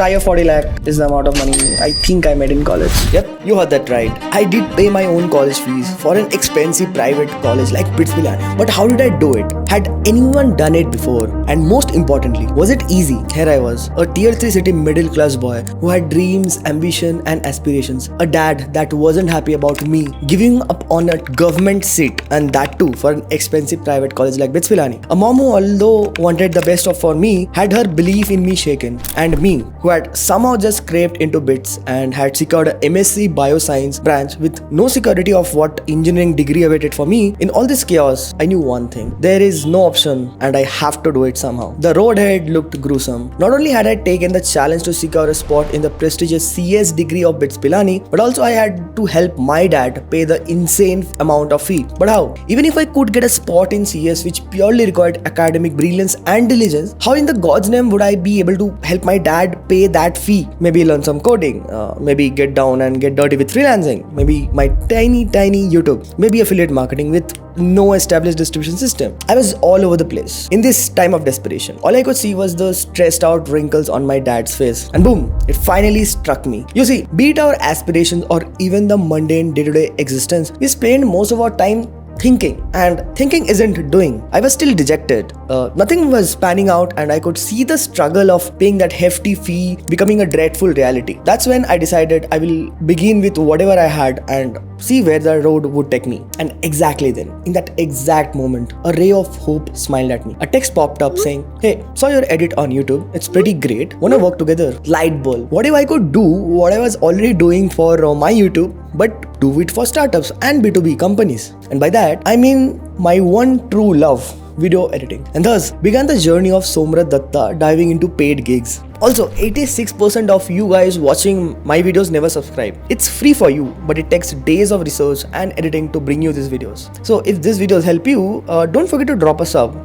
shy of 40 lakh is the amount of money I think I made in college. Yep, you heard that right. I did pay my own college fees for an expensive private college like BITS Pilani. But how did I do it? Had anyone done it before? And most importantly, was it easy? Here I was, a tier 3 city middle class boy who had dreams, ambition and aspirations. A dad that wasn't happy about me giving up on a government seat, and that too for an expensive private college like BITS Pilani. A mom who, although wanted the best for me, had her belief in me shaken. And me, who had somehow just scraped into BITS and had secured a MSc Bioscience branch with no security of what engineering degree awaited for me. In all this chaos, I knew one thing. There is no option and I have to do it somehow. The road ahead looked gruesome. Not only had I taken the challenge to secure a spot in the prestigious CS degree of BITS Pilani, but also I had to help my dad pay the insane amount of fee. But how? Even if I could get a spot in CS which purely required academic brilliance and diligence, how in the God's name would I be able to help my dad pay that fee? Maybe learn some coding, maybe get down and get dirty with freelancing, maybe my tiny YouTube, maybe affiliate marketing with no established distribution system. I was all over the place. In this time of desperation, all I could see was the stressed out wrinkles on my dad's face. And boom, it finally struck me. You see, be it our aspirations or even the mundane day-to-day existence, we spend most of our time thinking, and thinking isn't doing. I was still dejected. Nothing was panning out and I could see the struggle of paying that hefty fee becoming a dreadful reality. That's when I decided I will begin with whatever I had and see where the road would take me. And exactly then, in that exact moment, a ray of hope smiled at me. A text popped up saying, "Hey, saw your edit on YouTube. It's pretty great. Wanna work together?" Light bulb. What if I could do what I was already doing for my YouTube, but do it for startups and B2B companies? And by that, I mean my one true love, video editing. And thus began the journey of Somrat Datta diving into paid gigs. Also, 86% of you guys watching my videos never subscribe. It's free for you, but it takes days of research and editing to bring you these videos. So if these videos help you, don't forget to drop a sub.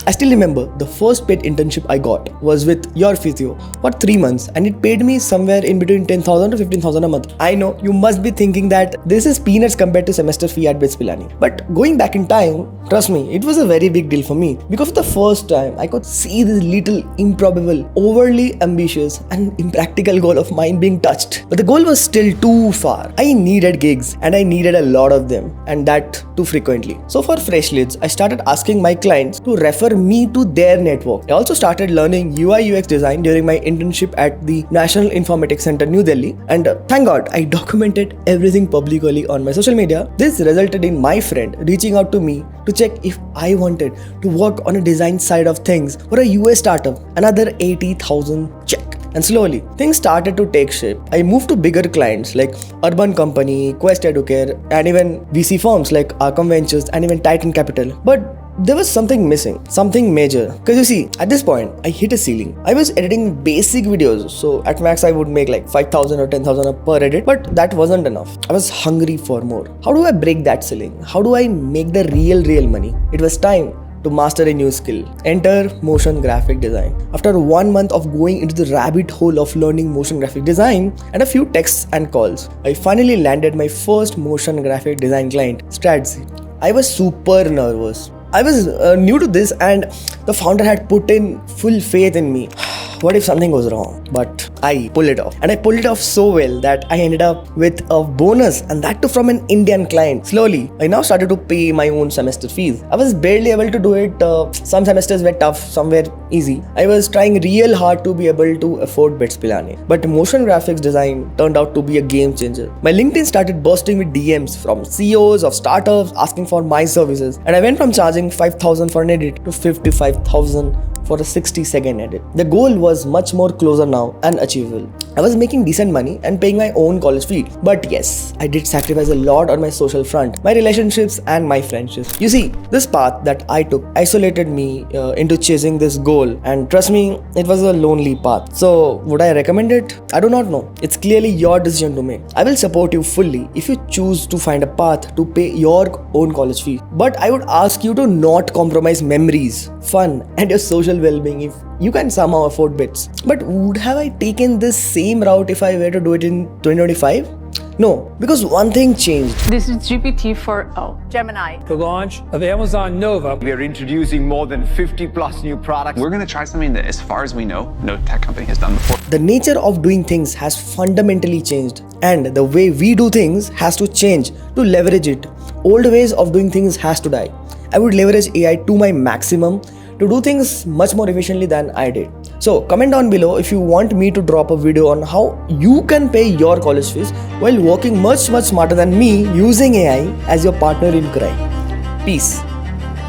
I still remember the first paid internship I got was with Your Physio for 3 months, and it paid me somewhere in between 10,000 to 15,000 a month. I know you must be thinking that this is peanuts compared to semester fee at BITS Pilani. But going back in time, trust me, it was a very big deal for me, because for the first time I could see this little improbable, overly ambitious and impractical goal of mine being touched. But the goal was still too far. I needed gigs, and I needed a lot of them, and that too frequently. So for fresh leads, I started asking my clients to refer me to their network. I also started learning UI UX design during my internship at the National Informatics Center, New Delhi, and thank God I documented everything publicly on my social media. This resulted in my friend reaching out to me to check if I wanted to work on a design side of things for a US startup. Another 80,000 check. And slowly, things started to take shape. I moved to bigger clients like Urban Company, Quest Educare, and even VC firms like Arkham Ventures and even Titan Capital. But there was something missing, something major. Because you see, at this point, I hit a ceiling. I was editing basic videos, so at max I would make like 5,000 or 10,000 per edit, but that wasn't enough. I was hungry for more. How do I break that ceiling? How do I make the real money? It was time to master a new skill. Enter motion graphic design. After 1 month of going into the rabbit hole of learning motion graphic design and a few texts and calls, I finally landed my first motion graphic design client, Stratzy. I was super nervous. I was new to this, and the founder had put in full faith in me. What if something goes wrong? But I pulled it off. And I pulled it off so well that I ended up with a bonus, and that too from an Indian client. Slowly, I now started to pay my own semester fees. I was barely able to do it. Some semesters were tough, some were easy. I was trying real hard to be able to afford BITS Pilani. But motion graphics design turned out to be a game changer. My LinkedIn started bursting with DMs from CEOs of startups asking for my services. And I went from charging 5,000 for an edit to 55,000 for a 60-second edit. The goal was much more closer now and achievable. I was making decent money and paying my own college fee. But yes, I did sacrifice a lot on my social front, my relationships and my friendships. You see, this path that I took isolated me into chasing this goal, and trust me, it was a lonely path. So would I recommend it? I do not know. It's clearly your decision to make. I will support you fully if you choose to find a path to pay your own college fee. But I would ask you to not compromise memories, fun and your social well-being if you can somehow afford BITS. But would have I taken this same route if I were to do it in 2025? No, because one thing changed. This is GPT-4o. Gemini. The launch of Amazon Nova. We are introducing more than 50 plus new products. We're going to try something that, as far as we know, no tech company has done before. The nature of doing things has fundamentally changed, and the way we do things has to change to leverage it. Old ways of doing things has to die. I would leverage AI to my maximum to do things much more efficiently than I did. So comment down below if you want me to drop a video on how you can pay your college fees while working much smarter than me using AI as your partner in crime. Peace.